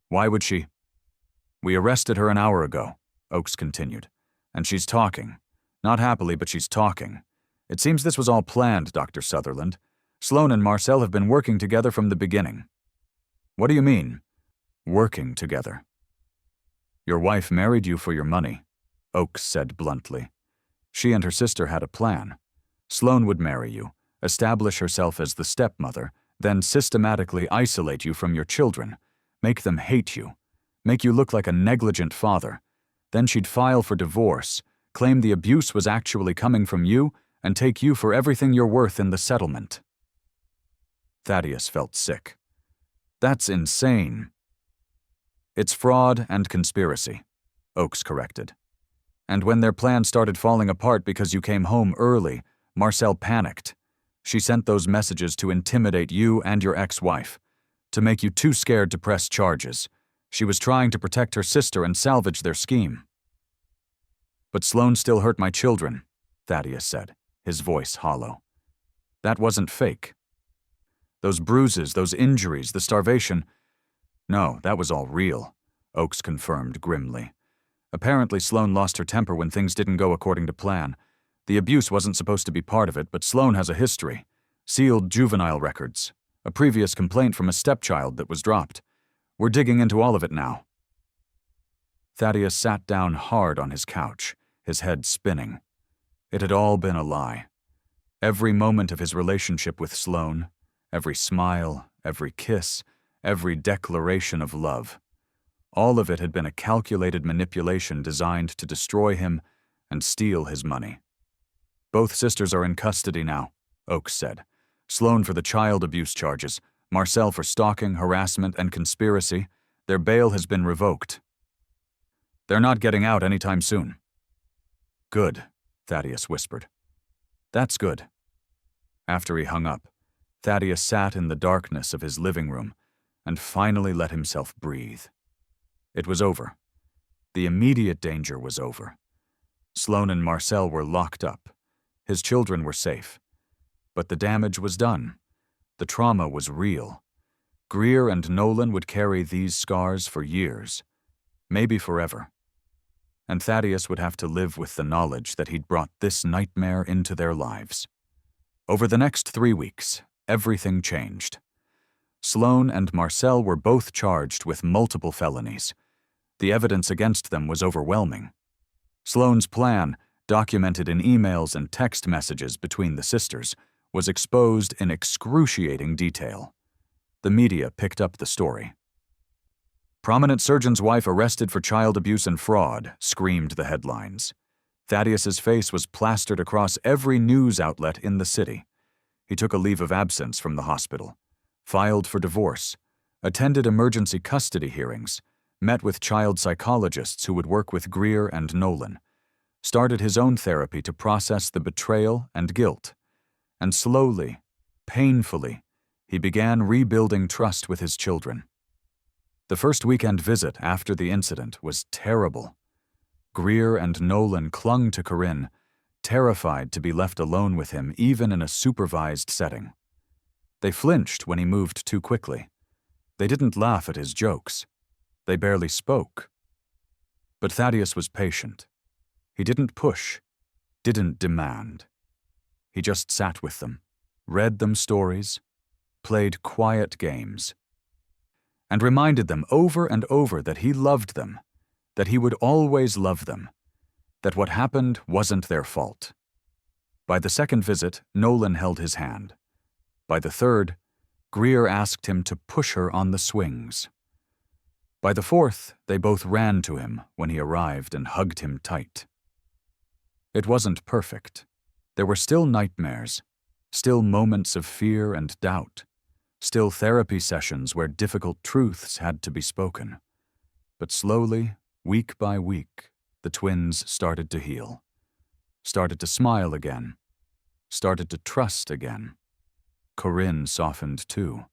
"Why would she?" "We arrested her an hour ago," Oakes continued. "And she's talking. Not happily, but she's talking. It seems this was all planned, Dr. Sutherland. Sloane and Marcel have been working together from the beginning." "What do you mean, working together?" "Your wife married you for your money," Oakes said bluntly. "She and her sister had a plan. Sloane would marry you, establish herself as the stepmother, then systematically isolate you from your children, make them hate you, make you look like a negligent father. Then she'd file for divorce, claim the abuse was actually coming from you, and take you for everything you're worth in the settlement." Thaddeus felt sick. "That's insane." "It's fraud and conspiracy," Oakes corrected. "And when their plan started falling apart because you came home early, Marcel panicked. She sent those messages to intimidate you and your ex-wife, to make you too scared to press charges. She was trying to protect her sister and salvage their scheme." "But Sloane still hurt my children," Thaddeus said, his voice hollow. "That wasn't fake. Those bruises, those injuries, the starvation— No, that was all real," Oakes confirmed grimly. "Apparently Sloane lost her temper when things didn't go according to plan. The abuse wasn't supposed to be part of it, but Sloane has a history. Sealed juvenile records. A previous complaint from a stepchild that was dropped. We're digging into all of it now." Thaddeus sat down hard on his couch, his head spinning. It had all been a lie. Every moment of his relationship with Sloane, every smile, every kiss, every declaration of love. All of it had been a calculated manipulation designed to destroy him and steal his money. "Both sisters are in custody now," Oakes said. "Sloane for the child abuse charges, Marcel for stalking, harassment, and conspiracy. Their bail has been revoked. They're not getting out anytime soon." "Good," Thaddeus whispered. "That's good." After he hung up, Thaddeus sat in the darkness of his living room and finally let himself breathe. It was over. The immediate danger was over. Sloane and Marcel were locked up. His children were safe. But the damage was done. The trauma was real. Greer and Nolan would carry these scars for years, maybe forever. And Thaddeus would have to live with the knowledge that he'd brought this nightmare into their lives. Over the next 3 weeks, everything changed. Sloane and Marcel were both charged with multiple felonies. The evidence against them was overwhelming. Sloane's plan, documented in emails and text messages between the sisters, was exposed in excruciating detail. The media picked up the story. "Prominent surgeon's wife arrested for child abuse and fraud," screamed the headlines. Thaddeus's face was plastered across every news outlet in the city. He took a leave of absence from the hospital, filed for divorce, attended emergency custody hearings, met with child psychologists who would work with Greer and Nolan, started his own therapy to process the betrayal and guilt, and slowly, painfully, he began rebuilding trust with his children. The first weekend visit after the incident was terrible. Greer and Nolan clung to Corinne, terrified to be left alone with him even in a supervised setting. They flinched when he moved too quickly. They didn't laugh at his jokes. They barely spoke. But Thaddeus was patient. He didn't push, didn't demand. He just sat with them, read them stories, played quiet games, and reminded them over and over that he loved them, that he would always love them, that what happened wasn't their fault. By the second visit, Nolan held his hand. By the third, Greer asked him to push her on the swings. By the fourth, they both ran to him when he arrived and hugged him tight. It wasn't perfect. There were still nightmares, still moments of fear and doubt, still therapy sessions where difficult truths had to be spoken. But slowly, week by week, the twins started to heal, started to smile again, started to trust again. Corinne softened too.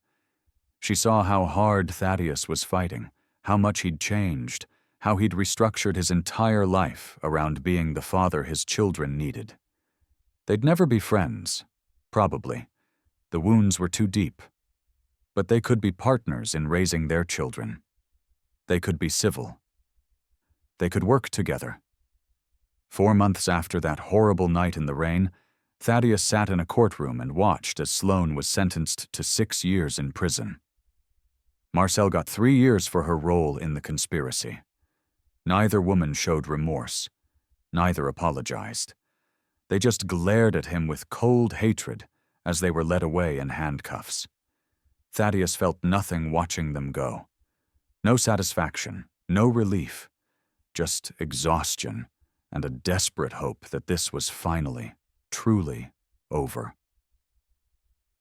She saw how hard Thaddeus was fighting, how much he'd changed, how he'd restructured his entire life around being the father his children needed. They'd never be friends, probably. The wounds were too deep. But they could be partners in raising their children. They could be civil. They could work together. 4 months after that horrible night in the rain, Thaddeus sat in a courtroom and watched as Sloane was sentenced to 6 years in prison. Marcel got 3 years for her role in the conspiracy. Neither woman showed remorse. Neither apologized. They just glared at him with cold hatred as they were led away in handcuffs. Thaddeus felt nothing watching them go. No satisfaction, no relief, just exhaustion and a desperate hope that this was finally, truly over.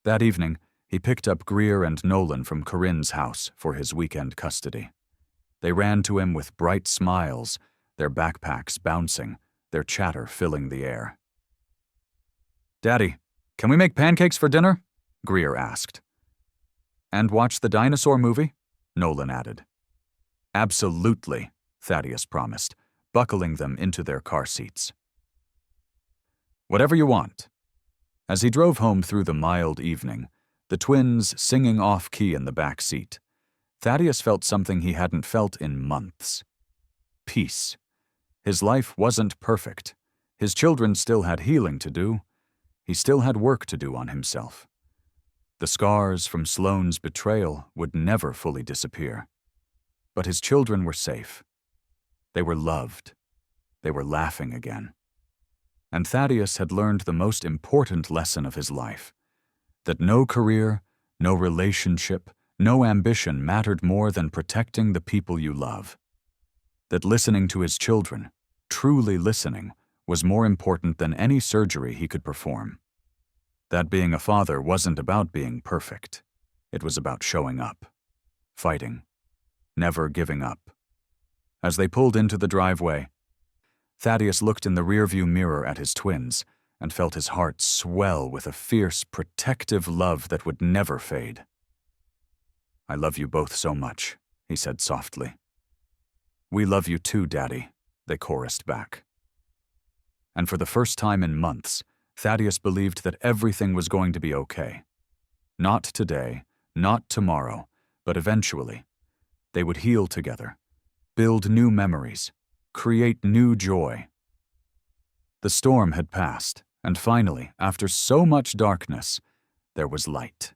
That evening, he picked up Greer and Nolan from Corinne's house for his weekend custody. They ran to him with bright smiles, their backpacks bouncing, their chatter filling the air. "Daddy, can we make pancakes for dinner?" Greer asked. "And watch the dinosaur movie?" Nolan added. "Absolutely," Thaddeus promised, buckling them into their car seats. "Whatever you want." As he drove home through the mild evening, the twins singing off-key in the back seat, Thaddeus felt something he hadn't felt in months. Peace. His life wasn't perfect. His children still had healing to do. He still had work to do on himself. The scars from Sloane's betrayal would never fully disappear. But his children were safe. They were loved. They were laughing again. And Thaddeus had learned the most important lesson of his life, that no career, no relationship, no ambition mattered more than protecting the people you love. That listening to his children, truly listening, was more important than any surgery he could perform. That being a father wasn't about being perfect. It was about showing up, fighting, never giving up. As they pulled into the driveway, Thaddeus looked in the rearview mirror at his twins and felt his heart swell with a fierce, protective love that would never fade. "I love you both so much," he said softly. "We love you too, Daddy," they chorused back. And for the first time in months, Thaddeus believed that everything was going to be okay. Not today, not tomorrow, but eventually. They would heal together, build new memories, create new joy. The storm had passed, and finally, after so much darkness, there was light.